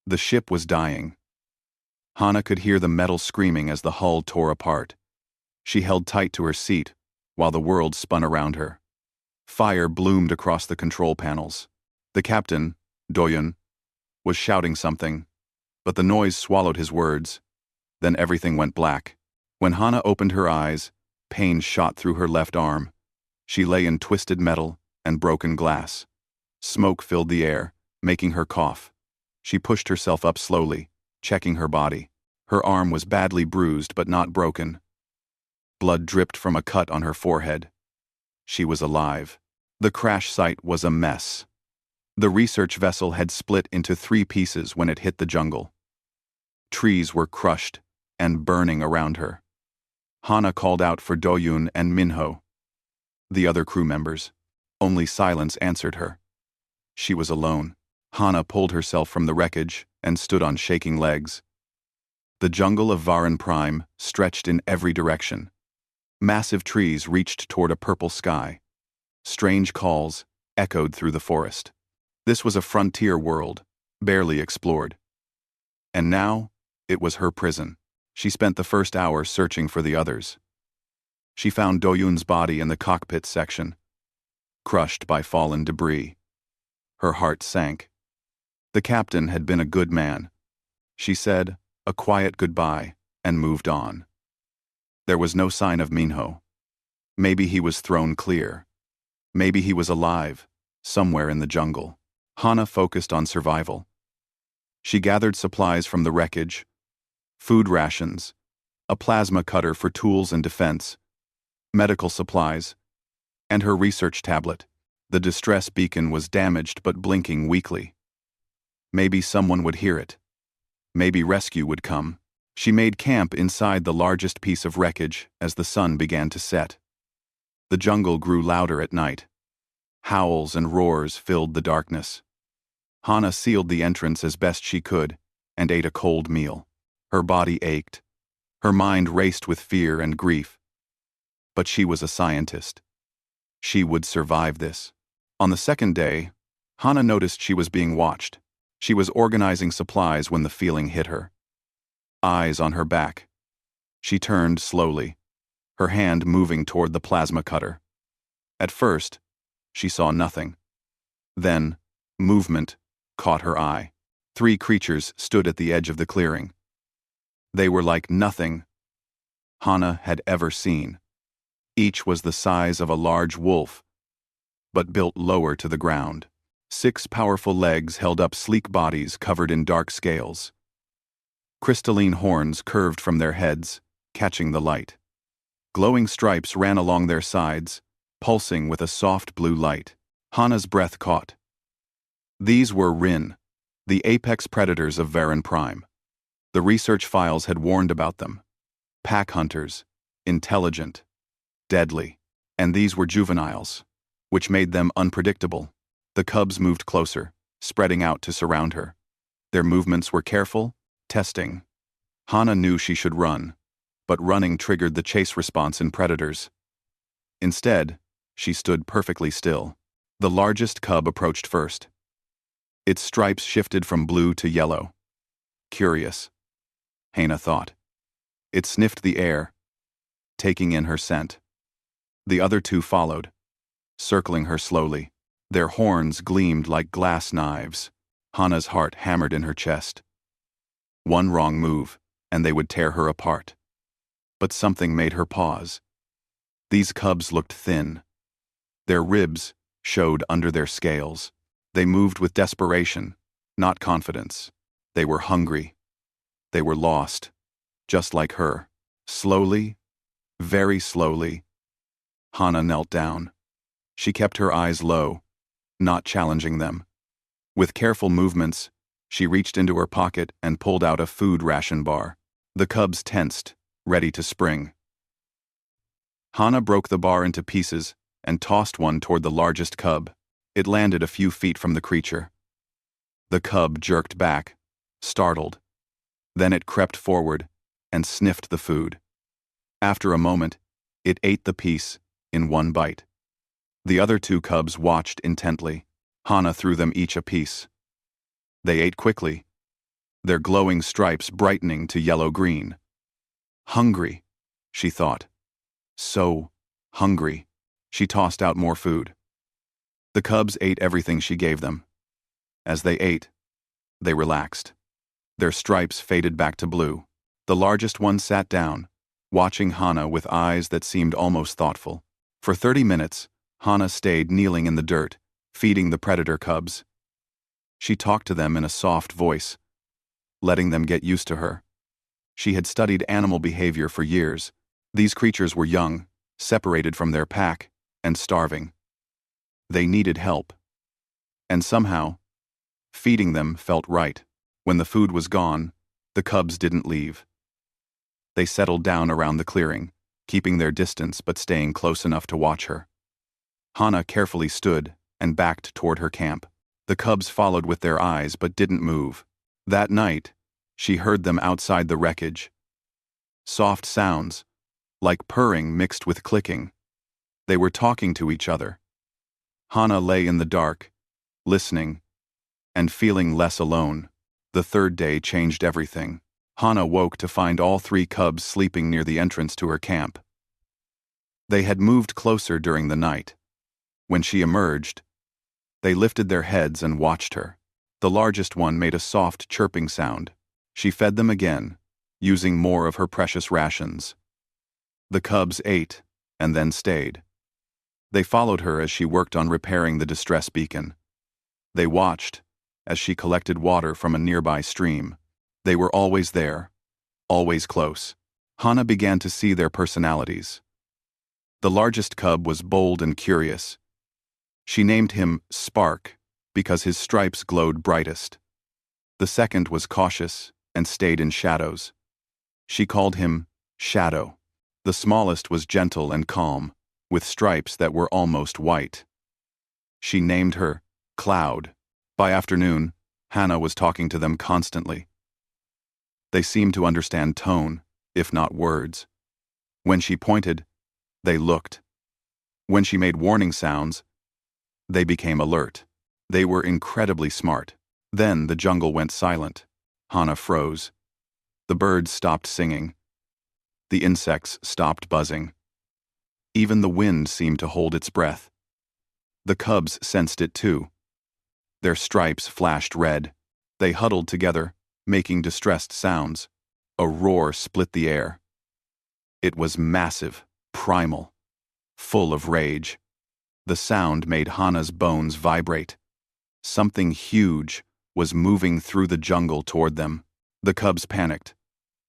The ship was dying. Hana could hear the metal screaming as the hull tore apart. She held tight to her seat while the world spun around her. Fire bloomed across the control panels. The captain, Doyun, was shouting something, but the noise swallowed his words. Then everything went black. When Hana opened her eyes, pain shot through her left arm. She lay in twisted metal and broken glass. Smoke filled the air, making her cough. She pushed herself up slowly, checking her body. Her arm was badly bruised but not broken. Blood dripped from a cut on her forehead. She was alive. The crash site was a mess. The research vessel had split into 3 pieces when it hit the jungle. Trees were crushed and burning around her. Hana called out for Doyun and Minho. The other crew members. Only silence answered her. She was alone. Hana pulled herself from the wreckage and stood on shaking legs. The jungle of Varan Prime stretched in every direction. Massive trees reached toward a purple sky. Strange calls echoed through the forest. This was a frontier world, barely explored. And now, it was her prison. She spent the first hour searching for the others. She found Doyun's body in the cockpit section, crushed by fallen debris. Her heart sank. The captain had been a good man. She said a quiet goodbye and moved on. There was no sign of Minho. Maybe he was thrown clear. Maybe he was alive, somewhere in the jungle. Hana focused on survival. She gathered supplies from the wreckage, food rations, a plasma cutter for tools and defense, medical supplies, and her research tablet. The distress beacon was damaged but blinking weakly. Maybe someone would hear it. Maybe rescue would come. She made camp inside the largest piece of wreckage as the sun began to set. The jungle grew louder at night. Howls and roars filled the darkness. Hana sealed the entrance as best she could and ate a cold meal. Her body ached. Her mind raced with fear and grief. But she was a scientist. She would survive this. On the second day, Hana noticed she was being watched. She was organizing supplies when the feeling hit her. Eyes on her back. She turned slowly, her hand moving toward the plasma cutter. At first, she saw nothing. Then, movement caught her eye. 3 creatures stood at the edge of the clearing. They were like nothing Hana had ever seen. Each was the size of a large wolf, but built lower to the ground. 6 powerful legs held up sleek bodies covered in dark scales. Crystalline horns curved from their heads, catching the light. Glowing stripes ran along their sides, pulsing with a soft blue light. Hana's breath caught. These were Rin, the apex predators of Varan Prime. The research files had warned about them. Pack hunters, intelligent, deadly. And these were juveniles, which made them unpredictable. The cubs moved closer, spreading out to surround her. Their movements were careful, testing. Hana knew she should run, but running triggered the chase response in predators. Instead, she stood perfectly still. The largest cub approached first. Its stripes shifted from blue to yellow. Curious, Hana thought. It sniffed the air, taking in her scent. The other 2 followed, circling her slowly. Their horns gleamed like glass knives. Hana's heart hammered in her chest. One wrong move, and they would tear her apart. But something made her pause. These cubs looked thin. Their ribs showed under their scales. They moved with desperation, not confidence. They were hungry. They were lost, just like her. Slowly, very slowly, Hana knelt down. She kept her eyes low, not challenging them. With careful movements, she reached into her pocket and pulled out a food ration bar. The cubs tensed, ready to spring. Hana broke the bar into pieces and tossed one toward the largest cub. It landed a few feet from the creature. The cub jerked back, startled. Then it crept forward and sniffed the food. After a moment, it ate the piece in one bite. The other 2 cubs watched intently. Hana threw them each a piece. They ate quickly, their glowing stripes brightening to yellow-green. Hungry, she thought. So hungry. She tossed out more food. The cubs ate everything she gave them. As they ate, they relaxed. Their stripes faded back to blue. The largest one sat down, watching Hana with eyes that seemed almost thoughtful. For 30 minutes, Hana stayed kneeling in the dirt, feeding the predator cubs. She talked to them in a soft voice, letting them get used to her. She had studied animal behavior for years. These creatures were young, separated from their pack, and starving. They needed help. And somehow, feeding them felt right. When the food was gone, the cubs didn't leave. They settled down around the clearing, keeping their distance but staying close enough to watch her. Hana carefully stood and backed toward her camp. The cubs followed with their eyes but didn't move. That night, she heard them outside the wreckage. Soft sounds, like purring mixed with clicking. They were talking to each other. Hana lay in the dark, listening, and feeling less alone. The third day changed everything. Hana woke to find all 3 cubs sleeping near the entrance to her camp. They had moved closer during the night. When she emerged, they lifted their heads and watched her. The largest one made a soft chirping sound. She fed them again, using more of her precious rations. The cubs ate, and then stayed. They followed her as she worked on repairing the distress beacon. They watched as she collected water from a nearby stream. They were always there, always close. Hana began to see their personalities. The largest cub was bold and curious. She named him Spark because his stripes glowed brightest. The second was cautious and stayed in shadows. She called him Shadow. The smallest was gentle and calm, with stripes that were almost white. She named her Cloud. By afternoon, Hana was talking to them constantly. They seemed to understand tone, if not words. When she pointed, they looked. When she made warning sounds, they became alert. They were incredibly smart. Then the jungle went silent. Hana froze. The birds stopped singing. The insects stopped buzzing. Even the wind seemed to hold its breath. The cubs sensed it too. Their stripes flashed red. They huddled together, making distressed sounds. A roar split the air. It was massive, primal, full of rage. The sound made Hana's bones vibrate. Something huge was moving through the jungle toward them. The cubs panicked.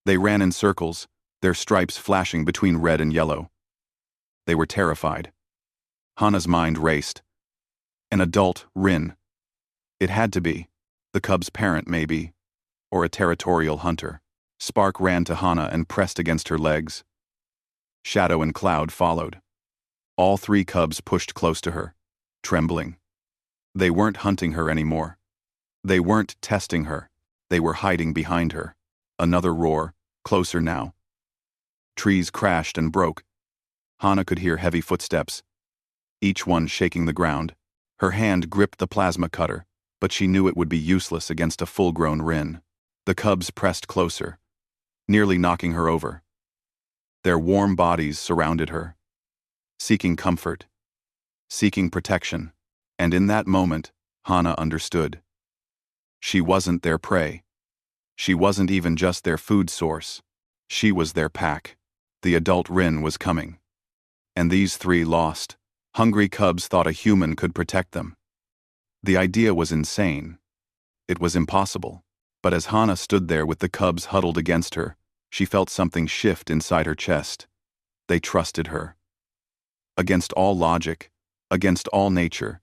They ran in circles, their stripes flashing between red and yellow. They were terrified. Hana's mind raced. An adult Rin. It had to be. The cub's parent, maybe. Or a territorial hunter. Spark ran to Hana and pressed against her legs. Shadow and Cloud followed. All 3 cubs pushed close to her, trembling. They weren't hunting her anymore. They weren't testing her. They were hiding behind her. Another roar, closer now. Trees crashed and broke. Hana could hear heavy footsteps, each one shaking the ground. Her hand gripped the plasma cutter, but she knew it would be useless against a full-grown Rin. The cubs pressed closer, nearly knocking her over. Their warm bodies surrounded her, seeking comfort, seeking protection, and in that moment, Hana understood. She wasn't their prey. She wasn't even just their food source. She was their pack. The adult Rin was coming. And these 3 lost. Hungry cubs thought a human could protect them. The idea was insane. It was impossible. But as Hana stood there with the cubs huddled against her, she felt something shift inside her chest. They trusted her. Against all logic, against all nature,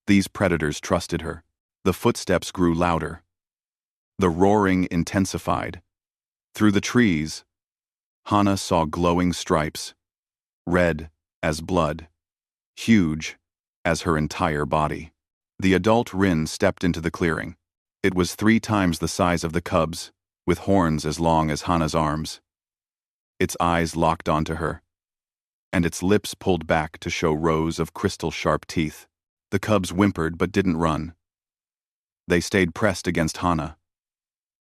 these predators trusted her. The footsteps grew louder. The roaring intensified. Through the trees, Hana saw glowing stripes, red as blood, huge as her entire body. The adult Rin stepped into the clearing. It was 3 times the size of the cubs, with horns as long as Hana's arms. Its eyes locked onto her, and its lips pulled back to show rows of crystal-sharp teeth. The cubs whimpered but didn't run. They stayed pressed against Hana.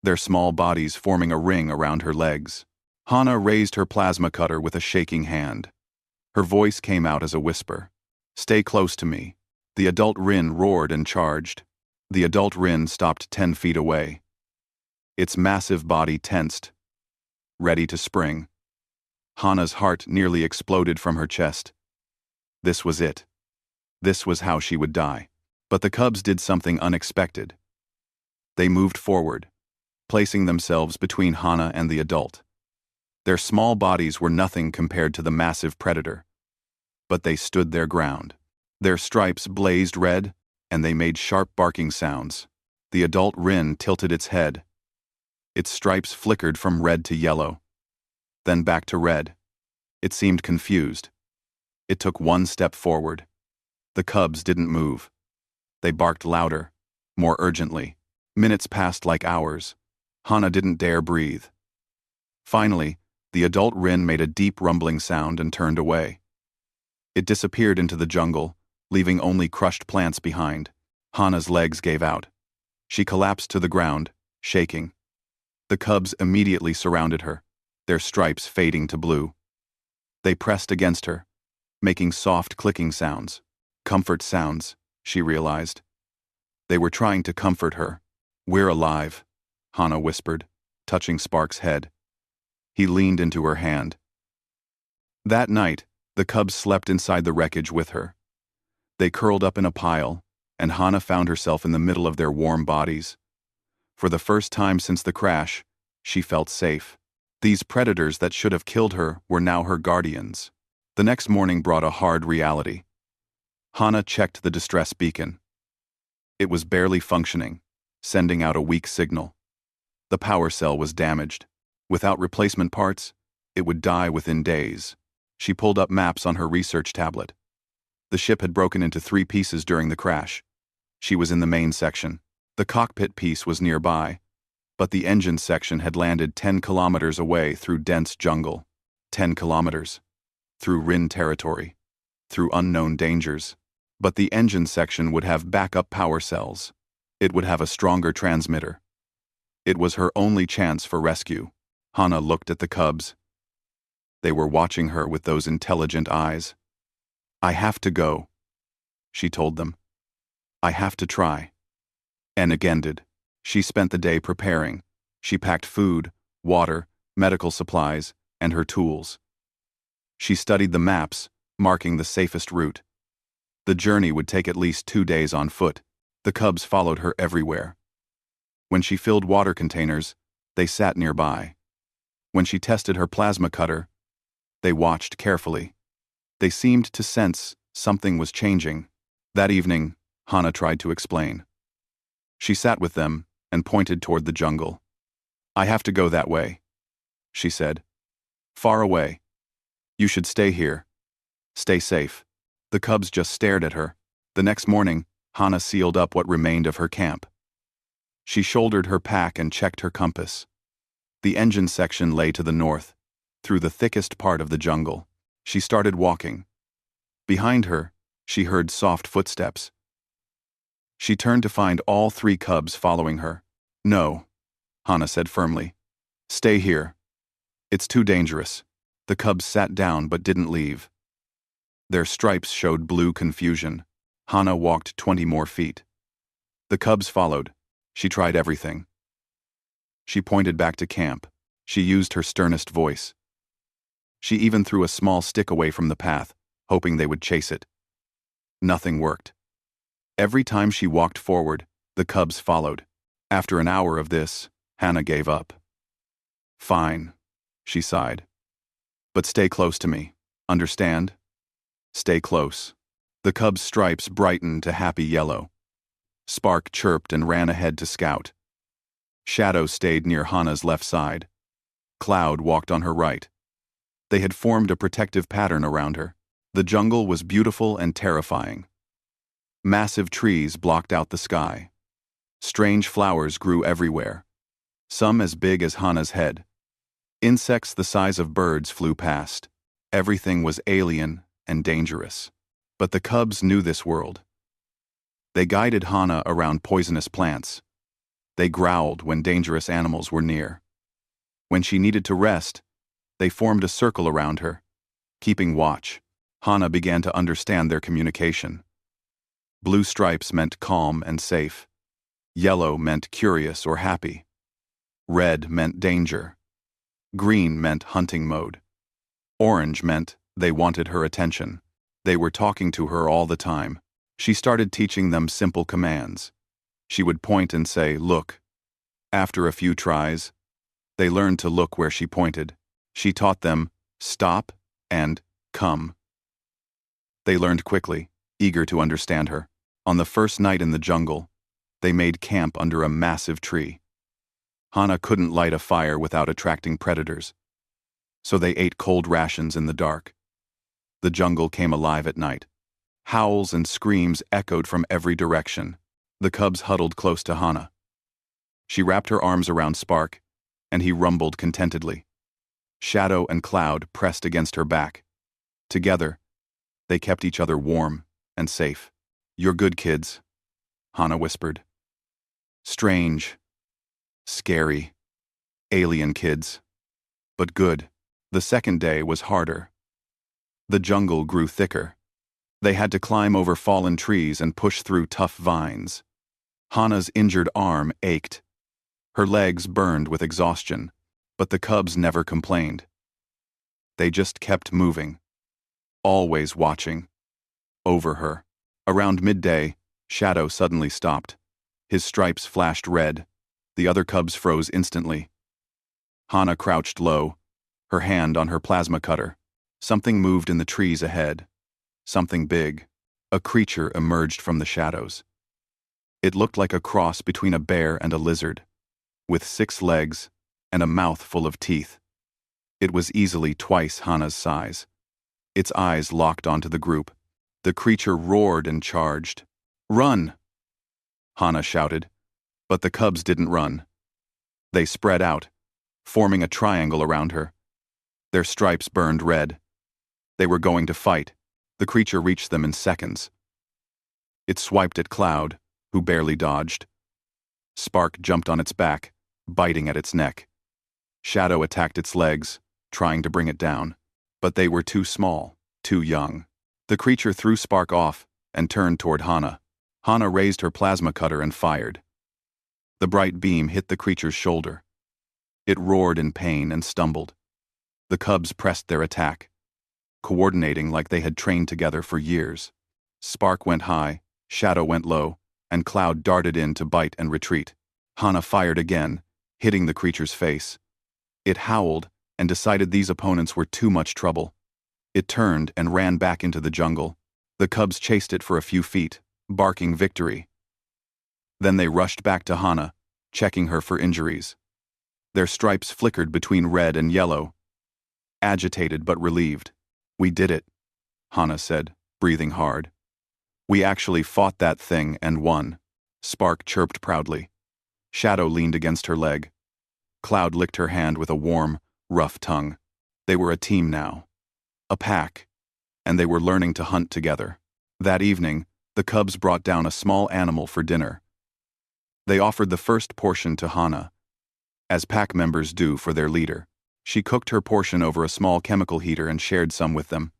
their small bodies forming a ring around her legs. Hana raised her plasma cutter with a shaking hand. Her voice came out as a whisper. "Stay close to me." The adult Rin roared and charged. The adult Rin stopped 10 feet away. Its massive body tensed, ready to spring. Hana's heart nearly exploded from her chest. This was it. This was how she would die. But the cubs did something unexpected. They moved forward, placing themselves between Hana and the adult. Their small bodies were nothing compared to the massive predator. But they stood their ground. Their stripes blazed red, and they made sharp barking sounds. The adult Rin tilted its head. Its stripes flickered from red to yellow, then back to red. It seemed confused. It took one step forward. The cubs didn't move. They barked louder, more urgently. Minutes passed like hours. Hana didn't dare breathe. Finally, the adult Rin made a deep rumbling sound and turned away. It disappeared into the jungle, leaving only crushed plants behind. Hana's legs gave out. She collapsed to the ground, shaking. The cubs immediately surrounded her, their stripes fading to blue. They pressed against her, making soft clicking sounds. Comfort sounds, she realized. They were trying to comfort her. "We're alive," Hana whispered, touching Spark's head. He leaned into her hand. That night, the cubs slept inside the wreckage with her. They curled up in a pile, and Hana found herself in the middle of their warm bodies. For the first time since the crash, she felt safe. These predators that should have killed her were now her guardians. The next morning brought a hard reality. Hana checked the distress beacon. It was barely functioning, sending out a weak signal. The power cell was damaged. Without replacement parts, it would die within days. She pulled up maps on her research tablet. The ship had broken into 3 pieces during the crash. She was in the main section. The cockpit piece was nearby, but the engine section had landed 10 kilometers away through dense jungle. 10 kilometers. Through Rin territory. Through unknown dangers. But the engine section would have backup power cells. It would have a stronger transmitter. It was her only chance for rescue. Hana looked at the cubs. They were watching her with those intelligent eyes. "I have to go," she told them. "I have to try." And again did. She spent the day preparing. She packed food, water, medical supplies, and her tools. She studied the maps, marking the safest route. The journey would take at least 2 days on foot. The cubs followed her everywhere. When she filled water containers, they sat nearby. When she tested her plasma cutter, they watched carefully. They seemed to sense something was changing. That evening, Hana tried to explain. She sat with them and pointed toward the jungle. "I have to go that way," she said. "Far away. You should stay here. Stay safe." The cubs just stared at her. The next morning, Hana sealed up what remained of her camp. She shouldered her pack and checked her compass. The engine section lay to the north, through the thickest part of the jungle. She started walking. Behind her, she heard soft footsteps. She turned to find all 3 cubs following her. "No," Hana said firmly. "Stay here. It's too dangerous." The cubs sat down but didn't leave. Their stripes showed blue confusion. Hana walked 20 more feet. The cubs followed. She tried everything. She pointed back to camp. She used her sternest voice. She even threw a small stick away from the path, hoping they would chase it. Nothing worked. Every time she walked forward, the cubs followed. After an hour of this, Hana gave up. "Fine," she sighed. "But stay close to me. Understand? Stay close." The cub's stripes brightened to happy yellow. Spark chirped and ran ahead to scout. Shadow stayed near Hana's left side. Cloud walked on her right. They had formed a protective pattern around her. The jungle was beautiful and terrifying. Massive trees blocked out the sky. Strange flowers grew everywhere, some as big as Hana's head. Insects the size of birds flew past. Everything was alien and dangerous. But the cubs knew this world. They guided Hana around poisonous plants. They growled when dangerous animals were near. When she needed to rest, they formed a circle around her, keeping watch. Hana began to understand their communication. Blue stripes meant calm and safe. Yellow meant curious or happy. Red meant danger. Green meant hunting mode. Orange meant they wanted her attention. They were talking to her all the time. She started teaching them simple commands. She would point and say, "Look." After a few tries, they learned to look where she pointed. She taught them, "Stop" and "Come." They learned quickly, eager to understand her. On the first night in the jungle, they made camp under a massive tree. Hana couldn't light a fire without attracting predators, so they ate cold rations in the dark. The jungle came alive at night. Howls and screams echoed from every direction. The cubs huddled close to Hana. She wrapped her arms around Spark, and he rumbled contentedly. Shadow and Cloud pressed against her back. Together, they kept each other warm and safe. "You're good kids," Hana whispered. "Strange, scary, alien kids, but good." The second day was harder. The jungle grew thicker. They had to climb over fallen trees and push through tough vines. Hana's injured arm ached. Her legs burned with exhaustion, but the cubs never complained. They just kept moving, always watching. Over her. Around midday, Shadow suddenly stopped. His stripes flashed red. The other cubs froze instantly. Hana crouched low, her hand on her plasma cutter. Something moved in the trees ahead. Something big. A creature emerged from the shadows. It looked like a cross between a bear and a lizard, with 6 legs and a mouth full of teeth. It was easily twice Hana's size. Its eyes locked onto the group. The creature roared and charged. "Run!" Hana shouted, but the cubs didn't run. They spread out, forming a triangle around her. Their stripes burned red. They were going to fight. The creature reached them in seconds. It swiped at Cloud, who barely dodged. Spark jumped on its back, biting at its neck. Shadow attacked its legs, trying to bring it down, but they were too small, too young. The creature threw Spark off and turned toward Hana. Hana raised her plasma cutter and fired. The bright beam hit the creature's shoulder. It roared in pain and stumbled. The cubs pressed their attack, coordinating like they had trained together for years. Spark went high, Shadow went low, and Cloud darted in to bite and retreat. Hana fired again, hitting the creature's face. It howled and decided these opponents were too much trouble. It turned and ran back into the jungle. The cubs chased it for a few feet, barking victory. Then they rushed back to Hana, checking her for injuries. Their stripes flickered between red and yellow. Agitated but relieved. "We did it," Hana said, breathing hard. "We actually fought that thing and won." Spark chirped proudly. Shadow leaned against her leg. Cloud licked her hand with a warm, rough tongue. They were a team now. A pack. And they were learning to hunt together. That evening, the cubs brought down a small animal for dinner. They offered the first portion to Hana, as pack members do for their leader. She cooked her portion over a small chemical heater and shared some with them.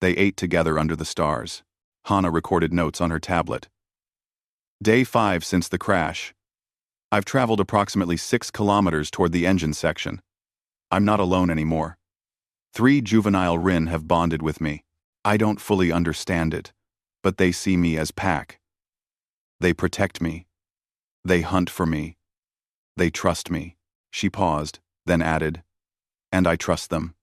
They ate together under the stars. Hana recorded notes on her tablet. Day 5 since the crash. I've traveled approximately 6 kilometers toward the engine section. I'm not alone anymore. 3 juvenile Rin have bonded with me. I don't fully understand it, but they see me as pack. They protect me. They hunt for me. They trust me. She paused, then added, "And I trust them.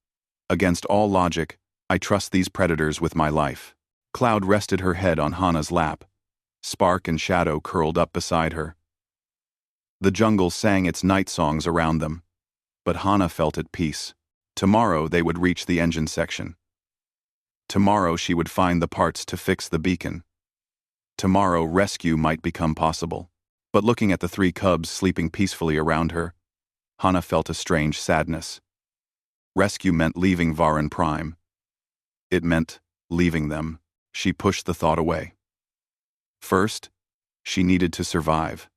Against all logic, I trust these predators with my life." Cloud rested her head on Hana's lap. Spark and Shadow curled up beside her. The jungle sang its night songs around them, but Hana felt at peace. Tomorrow they would reach the engine section. Tomorrow she would find the parts to fix the beacon. Tomorrow rescue might become possible. But looking at the 3 cubs sleeping peacefully around her, Hana felt a strange sadness. Rescue meant leaving Varan Prime. It meant leaving them. She pushed the thought away. First, she needed to survive.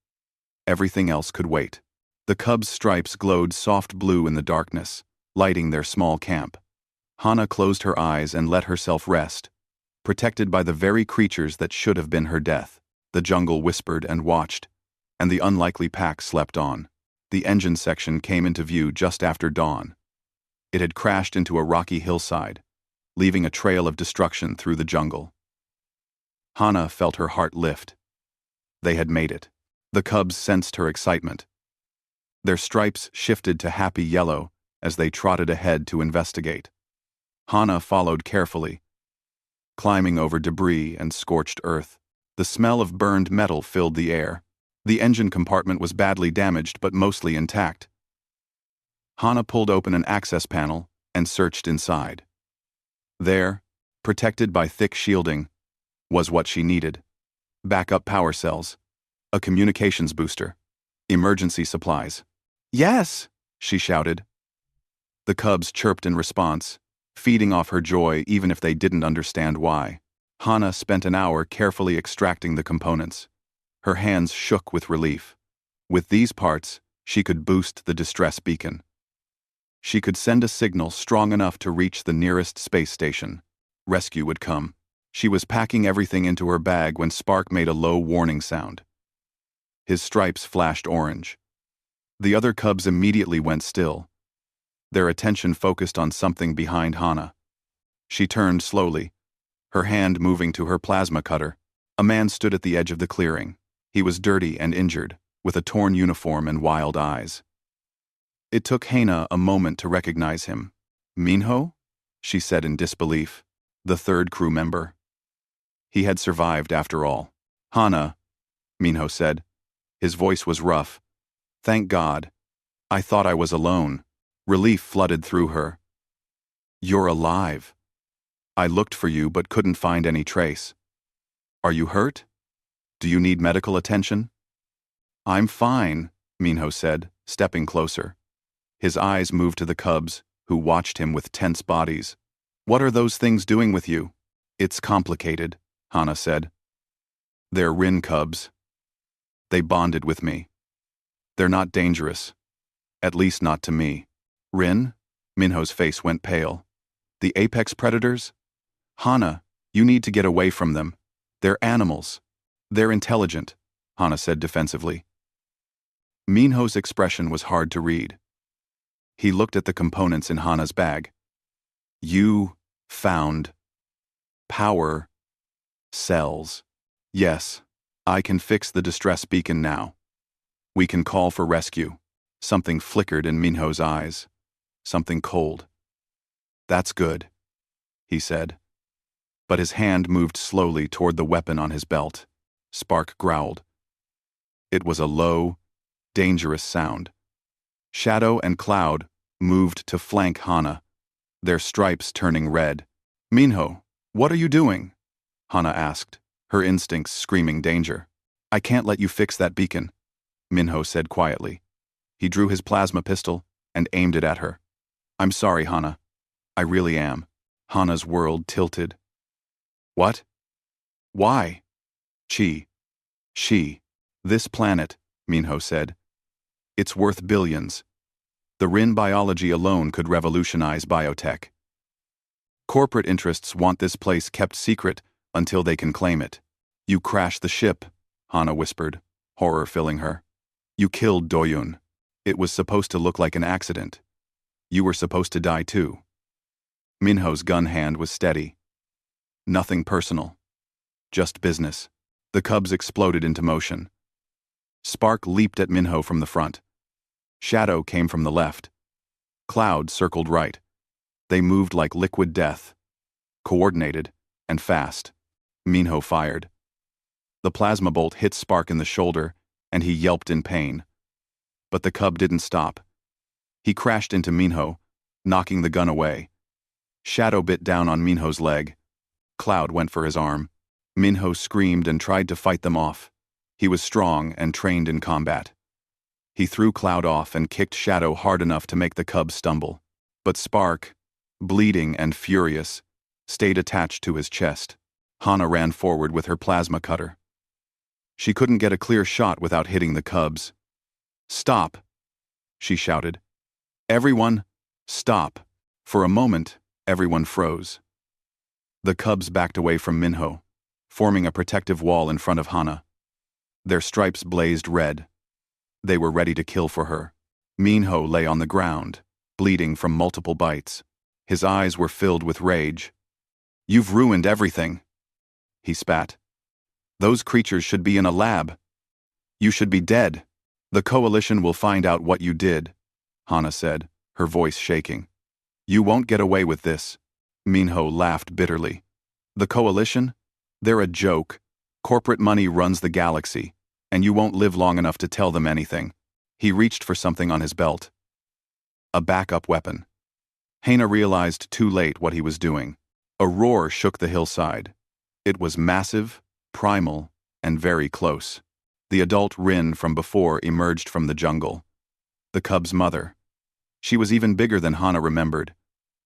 Everything else could wait. The cubs' stripes glowed soft blue in the darkness, lighting their small camp. Hana closed her eyes and let herself rest, protected by the very creatures that should have been her death. The jungle whispered and watched, and the unlikely pack slept on. The engine section came into view just after dawn. It had crashed into a rocky hillside, leaving a trail of destruction through the jungle. Hana felt her heart lift. They had made it. The cubs sensed her excitement. Their stripes shifted to happy yellow as they trotted ahead to investigate. Hana followed carefully, climbing over debris and scorched earth. The smell of burned metal filled the air. The engine compartment was badly damaged but mostly intact. Hana pulled open an access panel and searched inside. There, protected by thick shielding, was what she needed. Backup power cells, a communications booster, emergency supplies. "Yes!" she shouted. The cubs chirped in response, feeding off her joy even if they didn't understand why. Hana spent an hour carefully extracting the components. Her hands shook with relief. With these parts, she could boost the distress beacon. She could send a signal strong enough to reach the nearest space station. Rescue would come. She was packing everything into her bag when Spark made a low warning sound. His stripes flashed orange. The other cubs immediately went still, their attention focused on something behind Hana. She turned slowly, her hand moving to her plasma cutter. A man stood at the edge of the clearing. He was dirty and injured, with a torn uniform and wild eyes. It took Hana a moment to recognize him. "Minho?" she said in disbelief. The third crew member. He had survived after all. "Hana," Minho said. His voice was rough. "Thank God. I thought I was alone." Relief flooded through her. "You're alive. I looked for you but couldn't find any trace. Are you hurt? Do you need medical attention?" "I'm fine," Minho said, stepping closer. His eyes moved to the cubs, who watched him with tense bodies. "What are those things doing with you?" "It's complicated," Hana said. "They're Rin cubs. They bonded with me. They're not dangerous. At least not to me." "Rin?" Minho's face went pale. "The apex predators?" "Hana, you need to get away from them. They're animals. They're intelligent," Hana said defensively. Minho's expression was hard to read. He looked at the components in Hana's bag. "You found power cells. Yes, I can fix the distress beacon now. We can call for rescue." Something flickered in Minho's eyes. Something cold. "That's good," he said. But his hand moved slowly toward the weapon on his belt. Spark growled. It was a low, dangerous sound. Shadow and Cloud moved to flank Hana, their stripes turning red. "Minho, what are you doing?" Hana asked, her instincts screaming danger. "I can't let you fix that beacon," Minho said quietly. He drew his plasma pistol and aimed it at her. "I'm sorry, Hana. I really am." Hana's world tilted. "What? Why?" She. "This planet," Minho said. "It's worth billions. The Rin biology alone could revolutionize biotech. Corporate interests want this place kept secret until they can claim it." "You crashed the ship," Hana whispered, horror filling her. "You killed Doyun. It was supposed to look like an accident. You were supposed to die too." Minho's gun hand was steady. "Nothing personal. Just business." The cubs exploded into motion. Spark leaped at Minho from the front. Shadow came from the left. Cloud circled right. They moved like liquid death. Coordinated and fast. Minho fired. The plasma bolt hit Spark in the shoulder, and he yelped in pain. But the cub didn't stop. He crashed into Minho, knocking the gun away. Shadow bit down on Minho's leg. Cloud went for his arm. Minho screamed and tried to fight them off. He was strong and trained in combat. He threw Cloud off and kicked Shadow hard enough to make the cub stumble. But Spark, bleeding and furious, stayed attached to his chest. Hana ran forward with her plasma cutter. She couldn't get a clear shot without hitting the cubs, "Stop!" she shouted. "Everyone, stop!" For a moment, everyone froze. The cubs backed away from Minho, forming a protective wall in front of Hana. Their stripes blazed red. They were ready to kill for her. Minho lay on the ground, bleeding from multiple bites. His eyes were filled with rage. "You've ruined everything," he spat. "Those creatures should be in a lab. You should be dead. The coalition will find out what you did," Hana said, her voice shaking. "You won't get away with this." Minho laughed bitterly. "The coalition? They're a joke. Corporate money runs the galaxy, and you won't live long enough to tell them anything." He reached for something on his belt. A backup weapon. Hana realized too late what he was doing. A roar shook the hillside. It was massive, primal, and very close. The adult Rin from before emerged from the jungle. The cub's mother. She was even bigger than Hana remembered,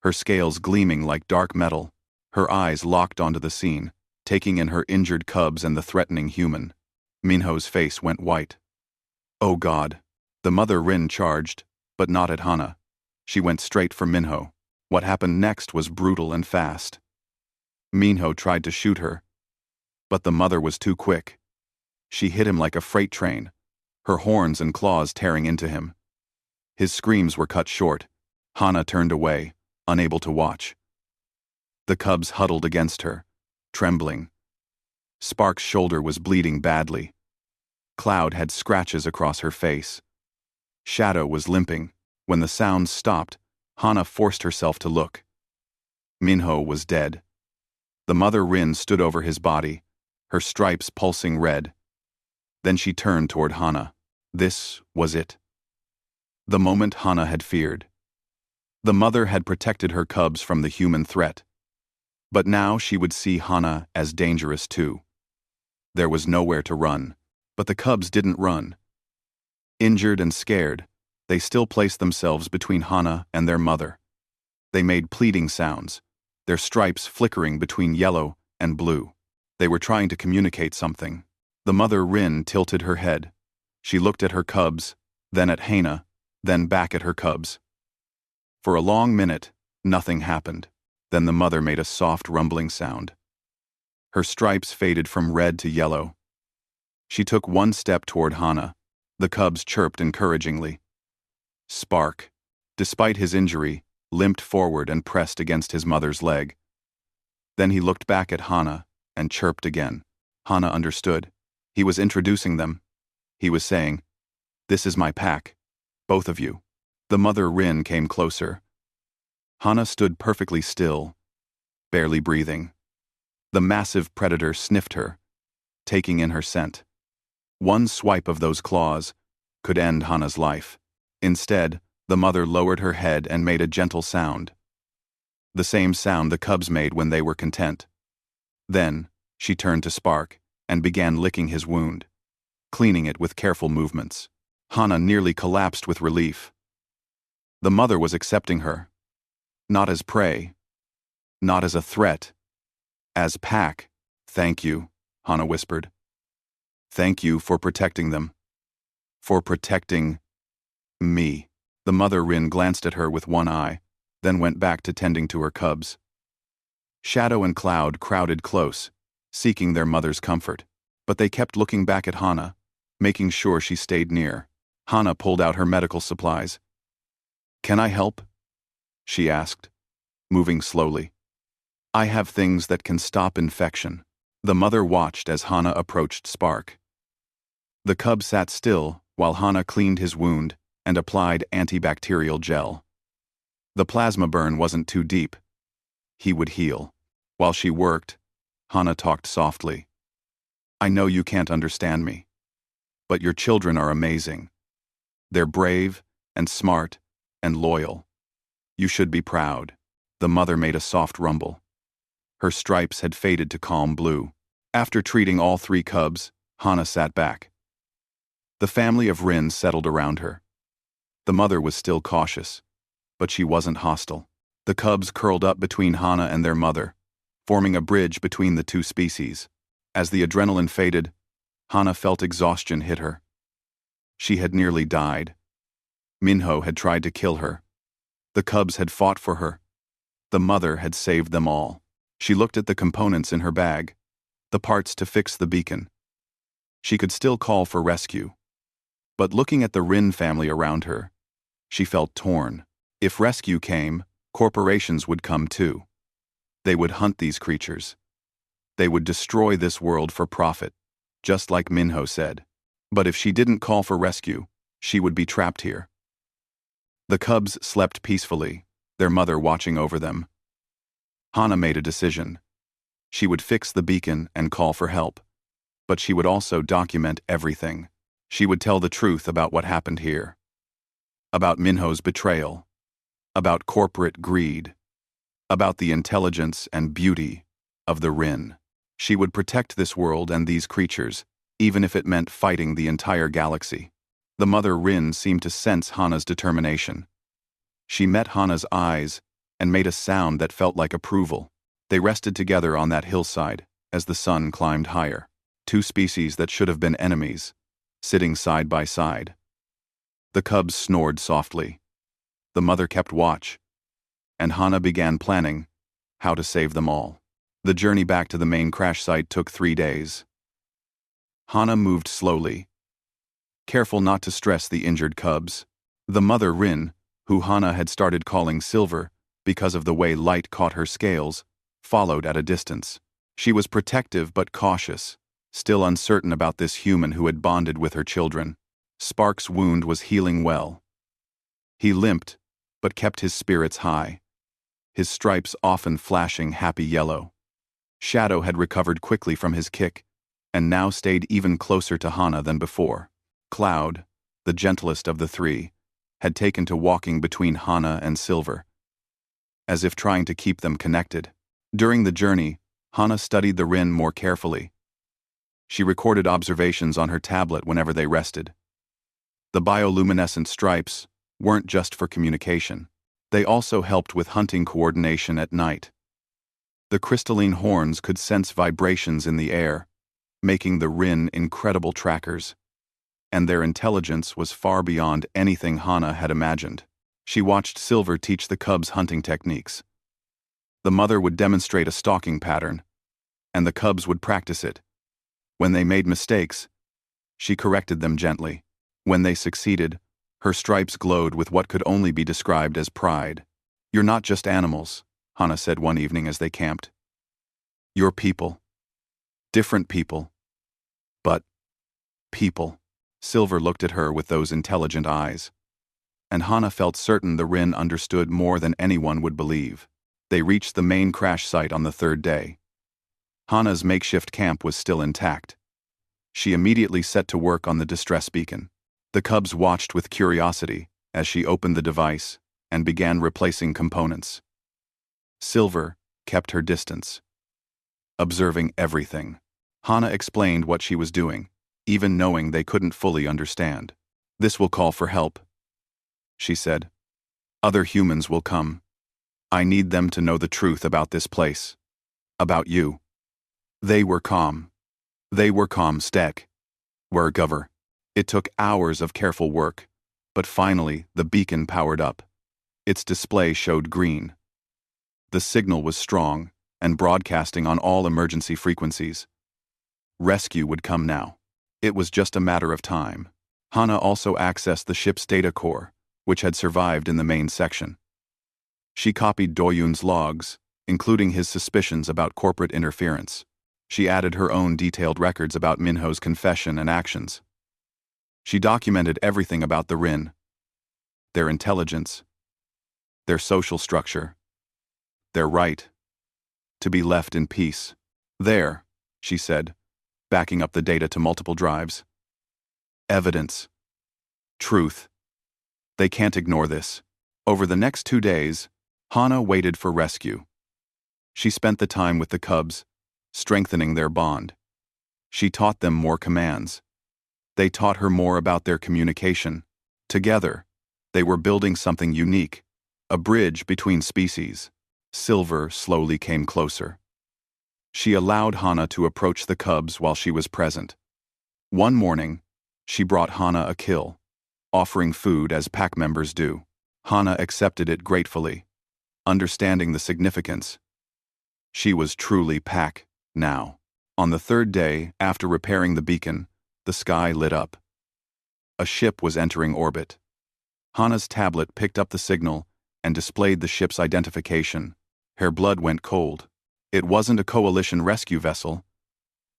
her scales gleaming like dark metal, her eyes locked onto the scene, taking in her injured cubs and the threatening human. Minho's face went white. Oh God. The mother Rin charged, but not at Hana. She went straight for Minho. What happened next was brutal and fast. Minho tried to shoot her, but the mother was too quick. She hit him like a freight train, her horns and claws tearing into him. His screams were cut short. Hana turned away, unable to watch. The cubs huddled against her, trembling. Spark's shoulder was bleeding badly. Cloud had scratches across her face. Shadow was limping. When the sounds stopped, Hana forced herself to look. Minho was dead. The mother Rin stood over his body, her stripes pulsing red. Then she turned toward Hana. This was it. The moment Hana had feared. The mother had protected her cubs from the human threat. But now she would see Hana as dangerous too. There was nowhere to run, but the cubs didn't run. Injured and scared, they still placed themselves between Hana and their mother. They made pleading sounds, their stripes flickering between yellow and blue. They were trying to communicate something. The mother Rin tilted her head. She looked at her cubs, then at Hana, then back at her cubs. For a long minute, nothing happened. Then the mother made a soft rumbling sound. Her stripes faded from red to yellow. She took one step toward Hana. The cubs chirped encouragingly. Spark, despite his injury, limped forward and pressed against his mother's leg. Then he looked back at Hana and chirped again. Hana understood. He was introducing them. He was saying, "This is my pack. Both of you." The mother Rin came closer. Hana stood perfectly still, barely breathing. The massive predator sniffed her, taking in her scent. One swipe of those claws could end Hana's life. Instead, the mother lowered her head and made a gentle sound. The same sound the cubs made when they were content. Then, she turned to Spark and began licking his wound, cleaning it with careful movements. Hana nearly collapsed with relief. The mother was accepting her. Not as prey. Not as a threat. As pack. "Thank you," Hana whispered. "Thank you for protecting them. For protecting me." The mother Rin glanced at her with one eye, then went back to tending to her cubs. Shadow and Cloud crowded close, seeking their mother's comfort, but they kept looking back at Hana, making sure she stayed near. Hana pulled out her medical supplies. "Can I help?" she asked, moving slowly. "I have things that can stop infection." The mother watched as Hana approached Spark. The cub sat still while Hana cleaned his wound and applied antibacterial gel. The plasma burn wasn't too deep. He would heal. While she worked, Hana talked softly. "I know you can't understand me, but your children are amazing. They're brave and smart and loyal. You should be proud." The mother made a soft rumble. Her stripes had faded to calm blue. After treating all three cubs, Hana sat back. The family of Rin settled around her. The mother was still cautious, but she wasn't hostile. The cubs curled up between Hana and their mother, forming a bridge between the two species. As the adrenaline faded, Hana felt exhaustion hit her. She had nearly died. Minho had tried to kill her. The cubs had fought for her. The mother had saved them all. She looked at the components in her bag, the parts to fix the beacon. She could still call for rescue. But looking at the Rin family around her, she felt torn. If rescue came, corporations would come too. They would hunt these creatures. They would destroy this world for profit, just like Minho said. But if she didn't call for rescue, she would be trapped here. The cubs slept peacefully, their mother watching over them. Hana made a decision. She would fix the beacon and call for help. But she would also document everything. She would tell the truth about what happened here. About Minho's betrayal. About corporate greed. About the intelligence and beauty of the Rin. She would protect this world and these creatures, even if it meant fighting the entire galaxy. The mother Rin seemed to sense Hana's determination. She met Hana's eyes and made a sound that felt like approval. They rested together on that hillside as the sun climbed higher. Two species that should have been enemies, sitting side by side. The cubs snored softly. The mother kept watch, and Hana began planning how to save them all. The journey back to the main crash site took 3 days. Hana moved slowly, careful not to stress the injured cubs. The mother Rin, who Hana had started calling Silver because of the way light caught her scales, followed at a distance. She was protective but cautious, still uncertain about this human who had bonded with her children. Spark's wound was healing well. He limped, but kept his spirits high, his stripes often flashing happy yellow. Shadow had recovered quickly from his kick, and now stayed even closer to Hana than before. Cloud, the gentlest of the three, had taken to walking between Hana and Silver, as if trying to keep them connected. During the journey, Hana studied the Rin more carefully. She recorded observations on her tablet whenever they rested. The bioluminescent stripes weren't just for communication. They also helped with hunting coordination at night. The crystalline horns could sense vibrations in the air, making the Rin incredible trackers. And their intelligence was far beyond anything Hana had imagined. She watched Silver teach the cubs hunting techniques. The mother would demonstrate a stalking pattern, and the cubs would practice it. When they made mistakes, she corrected them gently. When they succeeded, her stripes glowed with what could only be described as pride. "You're not just animals," Hana said one evening as they camped. "You're people. Different people. But people." Silver looked at her with those intelligent eyes. And Hana felt certain the Rin understood more than anyone would believe. They reached the main crash site on the 3rd day. Hana's makeshift camp was still intact. She immediately set to work on the distress beacon. The cubs watched with curiosity as she opened the device and began replacing components. Silver kept her distance, observing everything. Hana explained what she was doing, even knowing they couldn't fully understand. "This will call for help," she said. "Other humans will come. I need them to know the truth about this place. About you." They were calm. They were calm, Stek. Were Gover. It took hours of careful work, but finally the beacon powered up. Its display showed green. The signal was strong and broadcasting on all emergency frequencies. Rescue would come now. It was just a matter of time. Hana also accessed the ship's data core, which had survived in the main section. She copied Doyun's logs, including his suspicions about corporate interference. She added her own detailed records about Minho's confession and actions. She documented everything about the Rin, their intelligence, their social structure, their right to be left in peace. "There," she said, backing up the data to multiple drives. "Evidence. Truth. They can't ignore this." Over the next 2 days, Hana waited for rescue. She spent the time with the cubs, strengthening their bond. She taught them more commands. They taught her more about their communication. Together, they were building something unique, a bridge between species. Silver slowly came closer. She allowed Hana to approach the cubs while she was present. One morning, she brought Hana a kill. offering food as pack members do. Hana accepted it gratefully, understanding the significance. She was truly pack now. On the third day, after repairing the beacon, the sky lit up. A ship was entering orbit. Hana's tablet picked up the signal and displayed the ship's identification. Her blood went cold. It wasn't a coalition rescue vessel.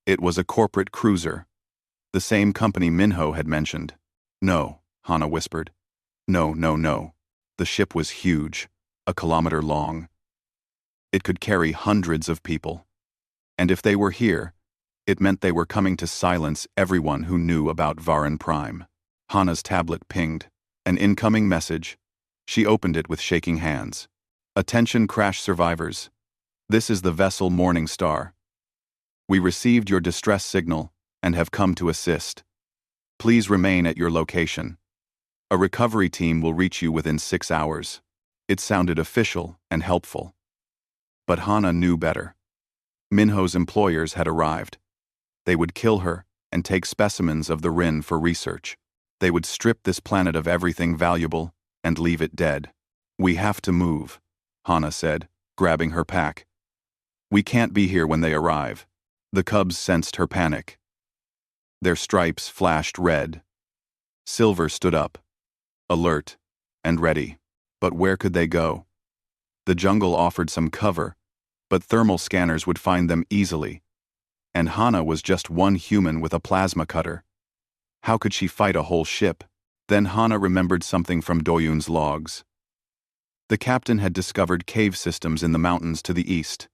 It was a corporate cruiser. The same company Minho had mentioned. No, Hana whispered. No, no, no. The ship was huge, 1 kilometer long. It could carry hundreds of people. And if they were here, it meant they were coming to silence everyone who knew about Varan Prime. Hana's tablet pinged. An incoming message. She opened it with shaking hands. Attention crash survivors. This is the vessel Morning Star. We received your distress signal and have come to assist. Please remain at your location. A recovery team will reach you within 6 hours. It sounded official and helpful. But Hana knew better. Minho's employers had arrived. They would kill her and take specimens of the Rin for research. They would strip this planet of everything valuable and leave it dead. We have to move, Hana said, grabbing her pack. We can't be here when they arrive. The cubs sensed her panic. Their stripes flashed red. Silver stood up, alert and ready. But where could they go? The jungle offered some cover, but thermal scanners would find them easily. And Hana was just one human with a plasma cutter. How could she fight a whole ship? Then Hana remembered something from Doyun's logs. The captain had discovered cave systems in the mountains to the east.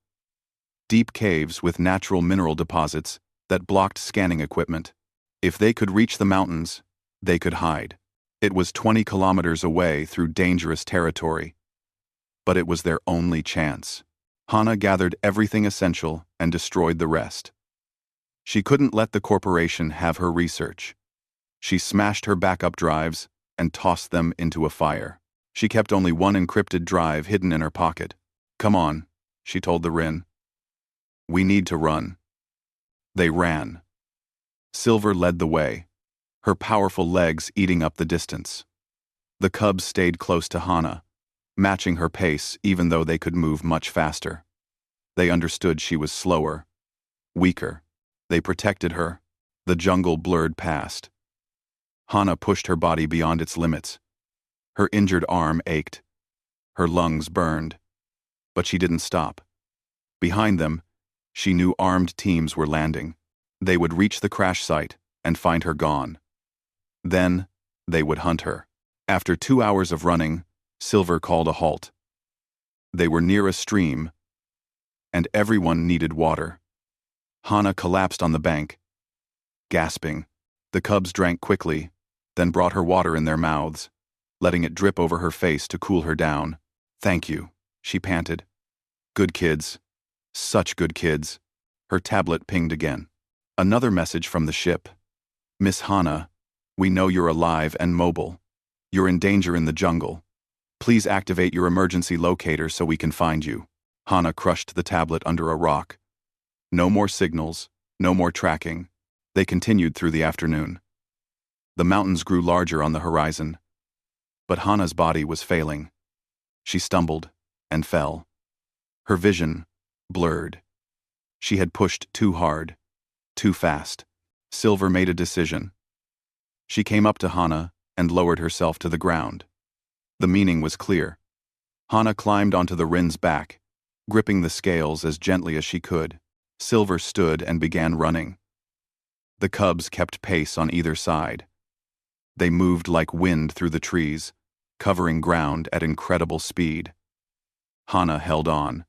Deep caves with natural mineral deposits that blocked scanning equipment. If they could reach the mountains, they could hide. It was 20 kilometers away through dangerous territory. But it was their only chance. Hana gathered everything essential and destroyed the rest. She couldn't let the corporation have her research. She smashed her backup drives and tossed them into a fire. She kept only one encrypted drive hidden in her pocket. Come on, she told the Rin. We need to run. They ran. Silver led the way, her powerful legs eating up the distance. The cubs stayed close to Hana, matching her pace even though they could move much faster. They understood she was slower, weaker. They protected her. The jungle blurred past. Hana pushed her body beyond its limits. Her injured arm ached. Her lungs burned. But she didn't stop. Behind them, she knew armed teams were landing. They would reach the crash site and find her gone. Then, they would hunt her. After 2 hours of running, Silver called a halt. They were near a stream, and everyone needed water. Hana collapsed on the bank, gasping. The cubs drank quickly, then brought her water in their mouths, letting it drip over her face to cool her down. Thank you, she panted. Good kids. Such good kids. Her tablet pinged again. Another message from the ship. Miss Hana, we know you're alive and mobile. You're in danger in the jungle. Please activate your emergency locator so we can find you. Hana crushed the tablet under a rock. No more signals, no more tracking. They continued through the afternoon. The mountains grew larger on the horizon. But Hana's body was failing. She stumbled and fell. Her vision blurred. She had pushed too hard, too fast. Silver made a decision. She came up to Hana and lowered herself to the ground. The meaning was clear. Hana climbed onto the Rin's back, gripping the scales as gently as she could. Silver stood and began running. The cubs kept pace on either side. They moved like wind through the trees, covering ground at incredible speed. Hana held on,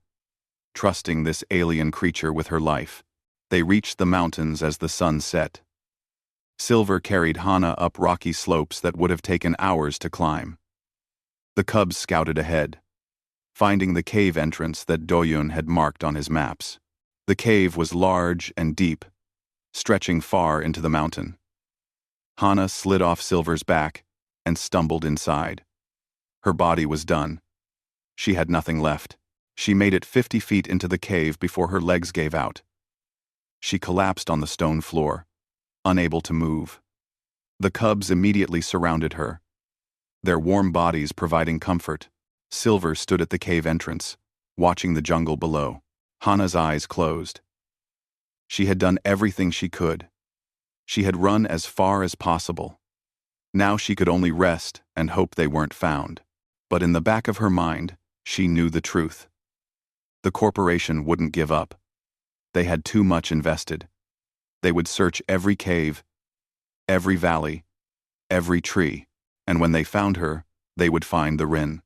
trusting this alien creature with her life. They reached the mountains as the sun set. Silver carried Hana up rocky slopes that would have taken hours to climb. The cubs scouted ahead, finding the cave entrance that Doyun had marked on his maps. The cave was large and deep, stretching far into the mountain. Hana slid off Silver's back and stumbled inside. Her body was done. She had nothing left. She made it 50 feet into the cave before her legs gave out. She collapsed on the stone floor, unable to move. The cubs immediately surrounded her, their warm bodies providing comfort. Silver stood at the cave entrance, watching the jungle below. Hana's eyes closed. She had done everything she could. She had run as far as possible. Now she could only rest and hope they weren't found. But in the back of her mind, she knew the truth. The corporation wouldn't give up. They had too much invested. They would search every cave, every valley, every tree, and when they found her, they would find the Rin.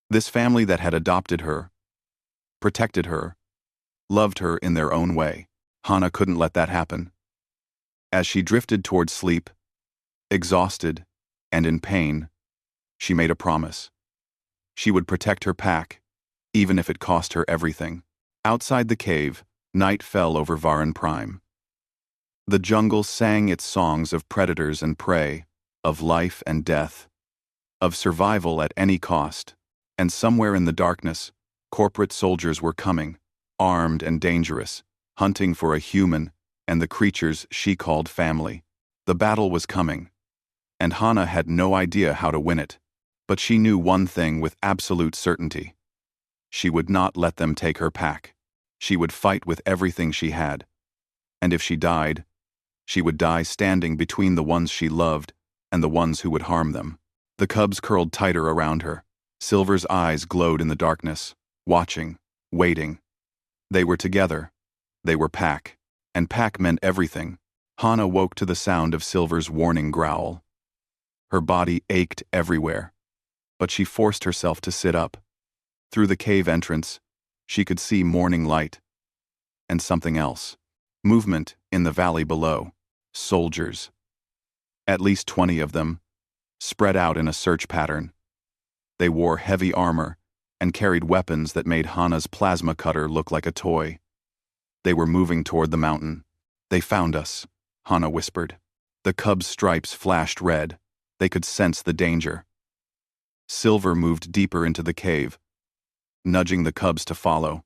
This family that had adopted her, protected her, loved her in their own way. Hana couldn't let that happen. As she drifted toward sleep, exhausted and in pain, she made a promise. She would protect her pack, even if it cost her everything. Outside the cave, night fell over Varan Prime. The jungle sang its songs of predators and prey, of life and death, of survival at any cost, and somewhere in the darkness, corporate soldiers were coming, armed and dangerous, hunting for a human and the creatures she called family. The battle was coming, and Hana had no idea how to win it, but she knew one thing with absolute certainty. She would not let them take her pack. She would fight with everything she had. And if she died, she would die standing between the ones she loved and the ones who would harm them. The cubs curled tighter around her. Silver's eyes glowed in the darkness, watching, waiting. They were together. They were pack. And pack meant everything. Hana woke to the sound of Silver's warning growl. Her body ached everywhere, but she forced herself to sit up. Through the cave entrance, she could see morning light. And something else. Movement in the valley below. Soldiers. At least 20 of them, spread out in a search pattern. They wore heavy armor and carried weapons that made Hana's plasma cutter look like a toy. They were moving toward the mountain. They found us, Hana whispered. The cub's stripes flashed red. They could sense the danger. Silver moved deeper into the cave, nudging the cubs to follow.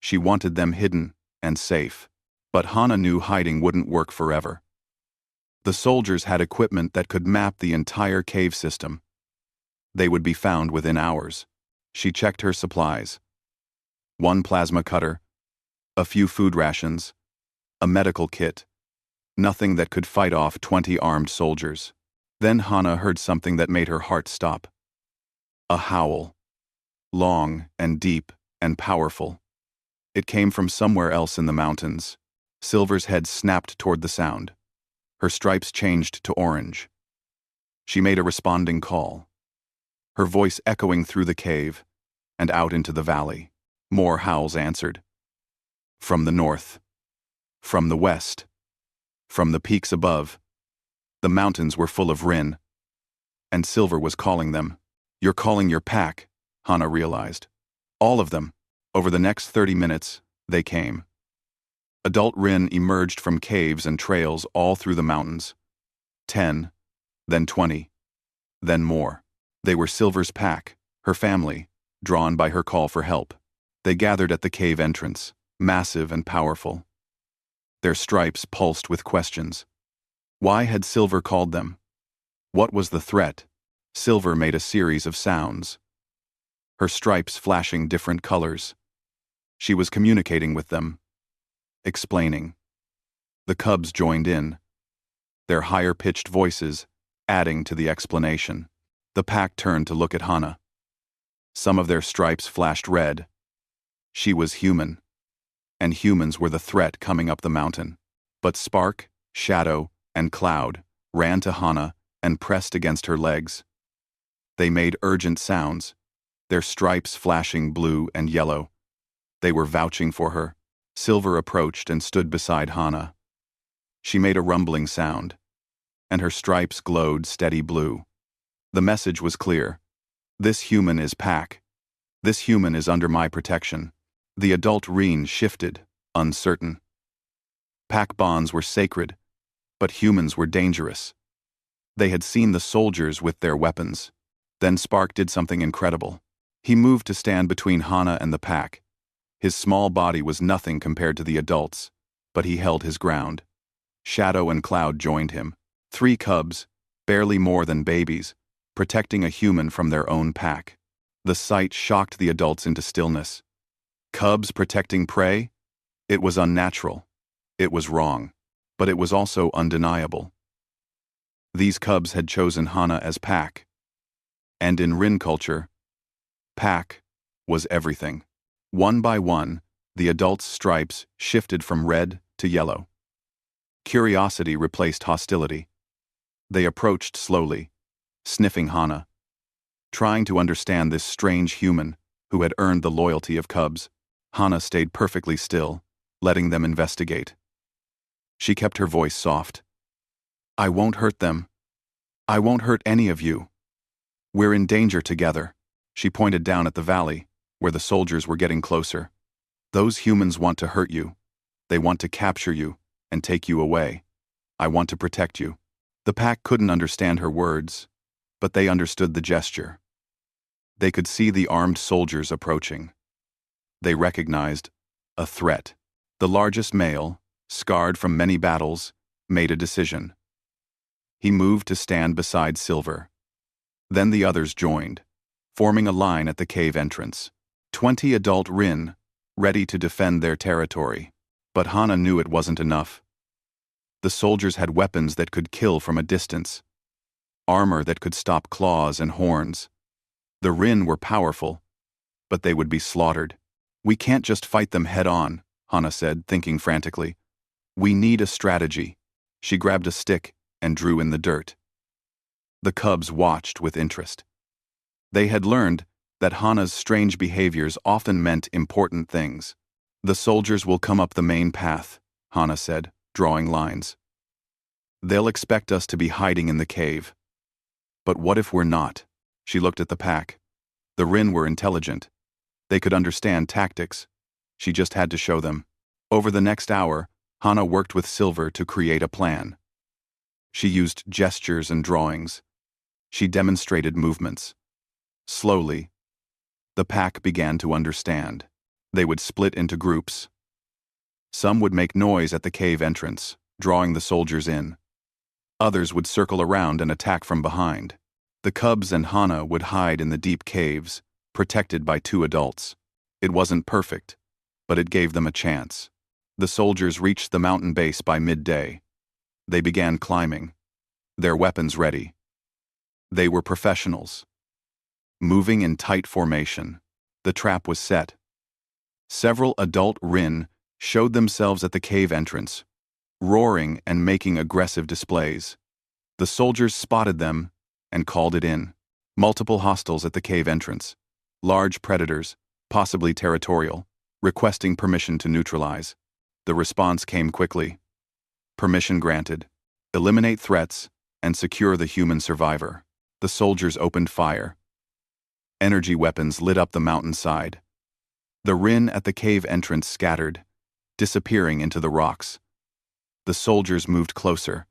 She wanted them hidden and safe. But Hana knew hiding wouldn't work forever. The soldiers had equipment that could map the entire cave system. They would be found within hours. She checked her supplies. 1 plasma cutter, a few food rations, a medical kit. Nothing that could fight off 20 armed soldiers. Then Hana heard something that made her heart stop. A howl. Long and deep and powerful. It came from somewhere else in the mountains. Silver's head snapped toward the sound. Her stripes changed to orange. She made a responding call, her voice echoing through the cave and out into the valley. More howls answered. From the north. From the west. From the peaks above. The mountains were full of Rin. And Silver was calling them. You're calling your pack, Hana realized. All of them. Over the next 30 minutes, they came. Adult Rin emerged from caves and trails all through the mountains. 10, then 20, then more. They were Silver's pack, her family, drawn by her call for help. They gathered at the cave entrance, massive and powerful. Their stripes pulsed with questions. Why had Silver called them? What was the threat? Silver made a series of sounds, her stripes flashing different colors. She was communicating with them, explaining. The cubs joined in, their higher-pitched voices adding to the explanation. The pack turned to look at Hana. Some of their stripes flashed red. She was human, and humans were the threat coming up the mountain. But Spark, Shadow, and Cloud ran to Hana and pressed against her legs. They made urgent sounds, their stripes flashing blue and yellow. They were vouching for her. Silver approached and stood beside Hana. She made a rumbling sound, and her stripes glowed steady blue. The message was clear. This human is pack. This human is under my protection. The adult Rin shifted, uncertain. Pack bonds were sacred, but humans were dangerous. They had seen the soldiers with their weapons. Then Spark did something incredible. He moved to stand between Hana and the pack. His small body was nothing compared to the adults, but he held his ground. Shadow and Cloud joined him. 3 cubs, barely more than babies, protecting a human from their own pack. The sight shocked the adults into stillness. Cubs protecting prey? It was unnatural. It was wrong. But it was also undeniable. These cubs had chosen Hana as pack. And in Rin culture, pack was everything. One by one, the adults' stripes shifted from red to yellow. Curiosity replaced hostility. They approached slowly, sniffing Hana, trying to understand this strange human who had earned the loyalty of cubs. Hana stayed perfectly still, letting them investigate. She kept her voice soft. "I won't hurt them. I won't hurt any of you. We're in danger together." She pointed down at the valley, where the soldiers were getting closer. "Those humans want to hurt you. They want to capture you and take you away. I want to protect you." The pack couldn't understand her words, but they understood the gesture. They could see the armed soldiers approaching. They recognized a threat. The largest male, scarred from many battles, made a decision. He moved to stand beside Silver. Then the others joined, forming a line at the cave entrance. 20 adult Rin, ready to defend their territory. But Hana knew it wasn't enough. The soldiers had weapons that could kill from a distance, armor that could stop claws and horns. The Rin were powerful, but they would be slaughtered. "We can't just fight them head-on," Hana said, thinking frantically. "We need a strategy." She grabbed a stick and drew in the dirt. The cubs watched with interest. They had learned that Hana's strange behaviors often meant important things. "The soldiers will come up the main path," Hana said, drawing lines. "They'll expect us to be hiding in the cave. But what if we're not?" She looked at the pack. The Rin were intelligent. They could understand tactics. She just had to show them. Over the next hour, Hana worked with Silver to create a plan. She used gestures and drawings. She demonstrated movements. Slowly, the pack began to understand. They would split into groups. Some would make noise at the cave entrance, drawing the soldiers in. Others would circle around and attack from behind. The cubs and Hana would hide in the deep caves, protected by 2 adults. It wasn't perfect, but it gave them a chance. The soldiers reached the mountain base by midday. They began climbing, their weapons ready. They were professionals. Moving in tight formation, the trap was set. Several adult Rin showed themselves at the cave entrance, roaring and making aggressive displays. The soldiers spotted them and called it in. Multiple hostiles at the cave entrance. Large predators, possibly territorial, requesting permission to neutralize. The response came quickly. Permission granted. Eliminate threats and secure the human survivor. The soldiers opened fire. Energy weapons lit up the mountainside. The Rin at the cave entrance scattered, disappearing into the rocks. The soldiers moved closer,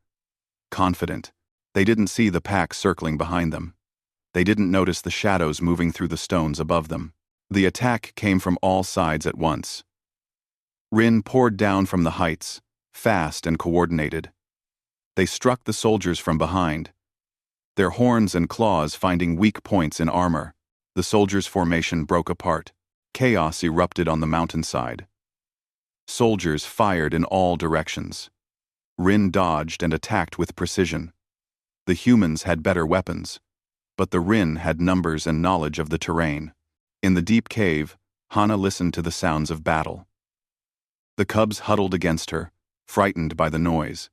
confident. They didn't see the pack circling behind them. They didn't notice the shadows moving through the stones above them. The attack came from all sides at once. Rin poured down from the heights, fast and coordinated. They struck the soldiers from behind, their horns and claws finding weak points in armor. The soldiers' formation broke apart. Chaos erupted on the mountainside. Soldiers fired in all directions. Rin dodged and attacked with precision. The humans had better weapons, but the Rin had numbers and knowledge of the terrain. In the deep cave, Hana listened to the sounds of battle. The cubs huddled against her, frightened by the noise.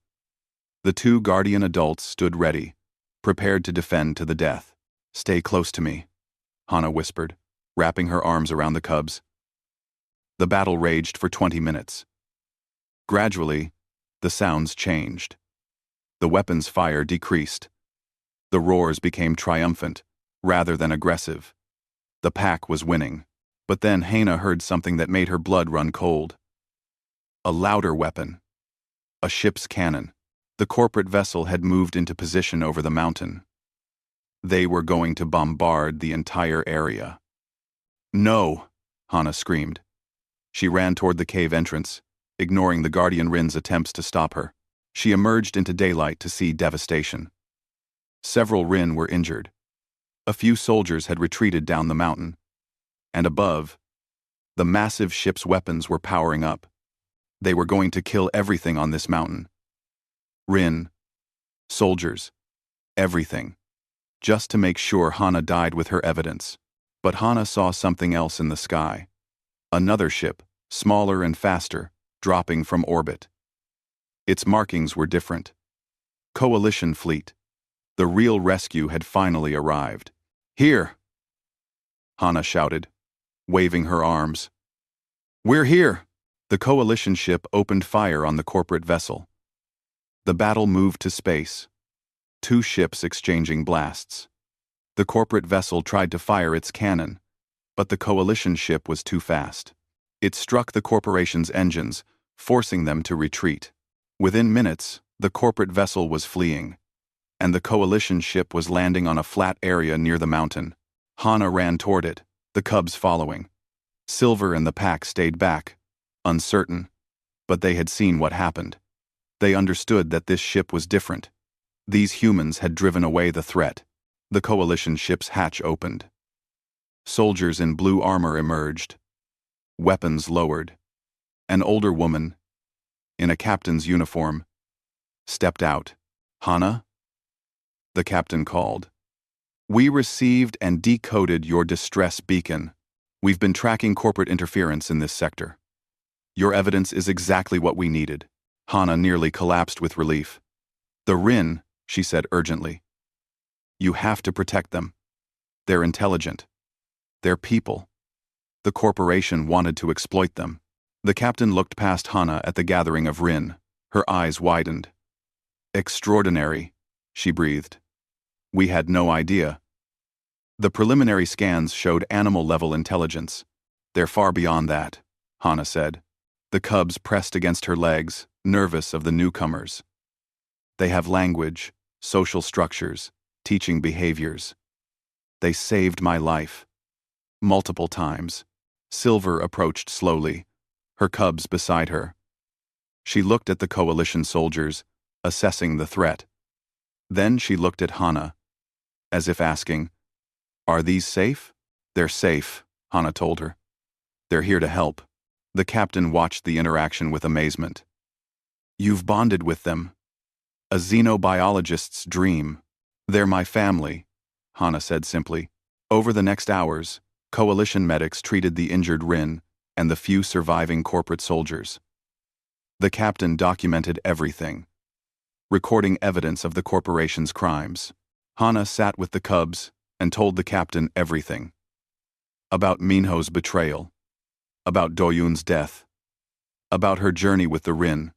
The 2 guardian adults stood ready, prepared to defend to the death. "Stay close to me," Hana whispered, wrapping her arms around the cubs. The battle raged for 20 minutes. Gradually, the sounds changed. The weapons' fire decreased. The roars became triumphant, rather than aggressive. The pack was winning. But then Hana heard something that made her blood run cold. A louder weapon. A ship's cannon. The corporate vessel had moved into position over the mountain. They were going to bombard the entire area. "No!" Hana screamed. She ran toward the cave entrance, ignoring the Guardian Rin's attempts to stop her. She emerged into daylight to see devastation. Several Rin were injured. A few soldiers had retreated down the mountain. And above, the massive ship's weapons were powering up. They were going to kill everything on this mountain. Rin, soldiers, everything. Just to make sure Hana died with her evidence. But Hana saw something else in the sky. Another ship, smaller and faster, dropping from orbit. Its markings were different. Coalition fleet. The real rescue had finally arrived. "Here!" Hana shouted, waving her arms. "We're here!" The coalition ship opened fire on the corporate vessel. The battle moved to space. Two ships exchanging blasts. The corporate vessel tried to fire its cannon, but the coalition ship was too fast. It struck the corporation's engines, forcing them to retreat. Within minutes, the corporate vessel was fleeing, and the coalition ship was landing on a flat area near the mountain. Hana ran toward it, the cubs following. Silver and the pack stayed back, uncertain, but they had seen what happened. They understood that this ship was different. These humans had driven away the threat. The coalition ship's hatch opened. Soldiers in blue armor emerged. Weapons lowered. An older woman, in a captain's uniform, stepped out. "Hana?" The captain called. "We received and decoded your distress beacon. We've been tracking corporate interference in this sector. Your evidence is exactly what we needed." Hana nearly collapsed with relief. "The Rin," she said urgently. "You have to protect them. They're intelligent. They're people. The corporation wanted to exploit them." The captain looked past Hana at the gathering of Rin. Her eyes widened. "Extraordinary," she breathed. "We had no idea." The preliminary scans showed animal-level intelligence. "They're far beyond that," Hana said. The cubs pressed against her legs, nervous of the newcomers. "They have language, social structures, teaching behaviors. They saved my life. Multiple times." Silver approached slowly, her cubs beside her. She looked at the coalition soldiers, assessing the threat. Then she looked at Hana, as if asking, "Are these safe?" "They're safe," Hana told her. "They're here to help." The captain watched the interaction with amazement. "You've bonded with them. A xenobiologist's dream." "They're my family," Hana said simply. Over the next hours, coalition medics treated the injured Rin and the few surviving corporate soldiers. The captain documented everything, recording evidence of the corporation's crimes. Hana sat with the cubs and told the captain everything. About Minho's betrayal, about Doyun's death, about her journey with the Rin,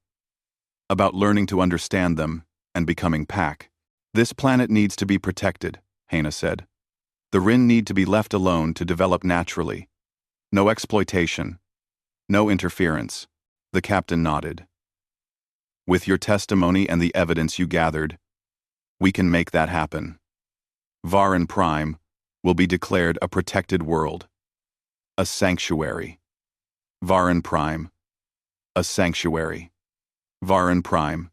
about learning to understand them and becoming pack. "This planet needs to be protected," Hana said. "The Rin need to be left alone to develop naturally. No exploitation. No interference." The captain nodded. "With your testimony and the evidence you gathered, we can make that happen. Varan Prime will be declared a protected world. A sanctuary. Varan Prime. A sanctuary. Varan Prime.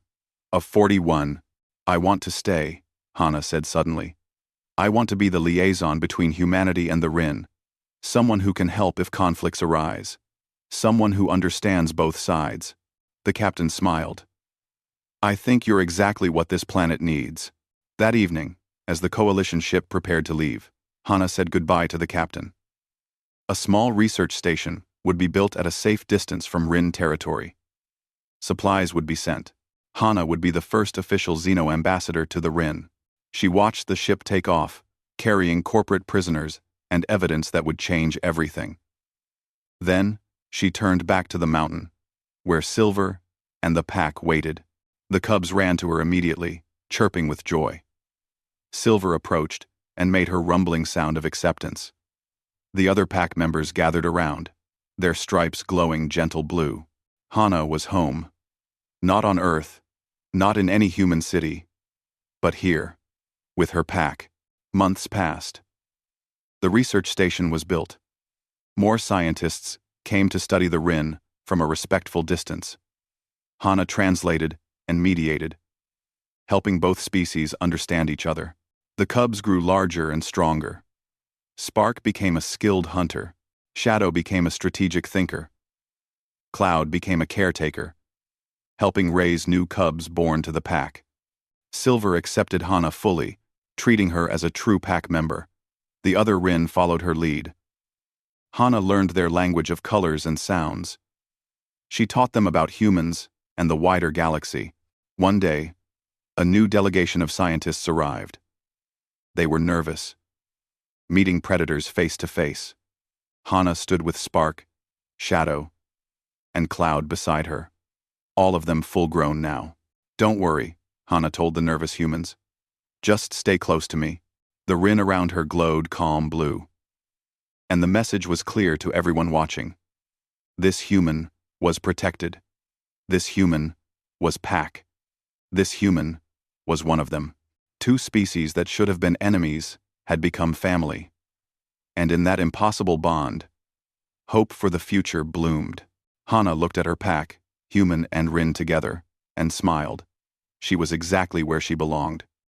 A 41. I want to stay," Hana said suddenly. "I want to be the liaison between humanity and the Rin. Someone who can help if conflicts arise. Someone who understands both sides." The captain smiled. "I think you're exactly what this planet needs." That evening, as the coalition ship prepared to leave, Hana said goodbye to the captain. A small research station would be built at a safe distance from Rin territory. Supplies would be sent. Hana would be the first official Xeno ambassador to the Rin. She watched the ship take off, carrying corporate prisoners and evidence that would change everything. Then, she turned back to the mountain, where Silver and the pack waited. The cubs ran to her immediately, chirping with joy. Silver approached and made her rumbling sound of acceptance. The other pack members gathered around, their stripes glowing gentle blue. Hana was home. Not on Earth, not in any human city, but here, with her pack. Months passed. The research station was built. More scientists came to study the Rin from a respectful distance. Hana translated and mediated, helping both species understand each other. The cubs grew larger and stronger. Spark became a skilled hunter. Shadow became a strategic thinker. Cloud became a caretaker, helping raise new cubs born to the pack. Silver accepted Hana fully, treating her as a true pack member. The other Rin followed her lead. Hana learned their language of colors and sounds. She taught them about humans and the wider galaxy. One day, a new delegation of scientists arrived. They were nervous, meeting predators face to face. Hana stood with Spark, Shadow, and Cloud beside her, all of them full-grown now. "Don't worry," Hana told the nervous humans. "Just stay close to me." The Rin around her glowed calm blue. And the message was clear to everyone watching. This human was protected. This human was pack. This human was one of them. Two species that should have been enemies had become family. And in that impossible bond, hope for the future bloomed. Hana looked at her pack, human and Rin together, and smiled. She was exactly where she belonged.